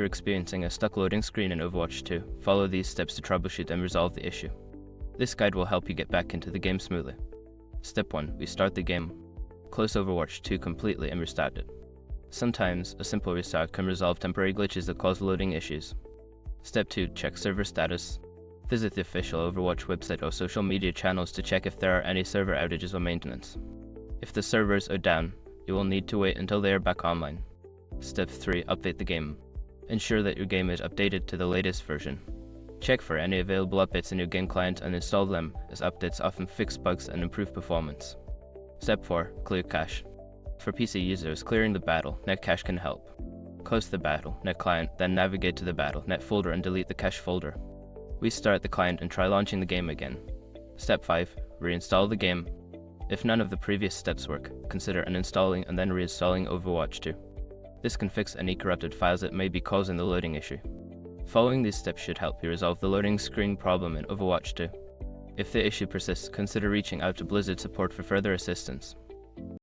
you're experiencing a stuck loading screen in Overwatch 2, follow these steps to troubleshoot and resolve the issue. This guide will help you get back into the game smoothly. Step 1. Restart the game. Close Overwatch 2 completely and restart it. Sometimes, a simple restart can resolve temporary glitches that cause loading issues. Step 2. Check server status. Visit the official Overwatch website or social media channels to check if there are any server outages or maintenance. If the servers are down, you will need to wait until they are back online. Step 3. Update the game. Ensure that your game is updated to the latest version. Check for any available updates in your game client and install them, as updates often fix bugs and improve performance. Step 4. Clear cache. For PC users, clearing the battle.net cache can help. Close the battle.net client, then navigate to the battle.net folder and delete the cache folder. Restart the client and try launching the game again. Step 5. Reinstall the game. If none of the previous steps work, consider uninstalling and then reinstalling Overwatch 2. This can fix any corrupted files that may be causing the loading issue. Following these steps should help you resolve the loading screen problem in Overwatch 2. If the issue persists, consider reaching out to Blizzard support for further assistance.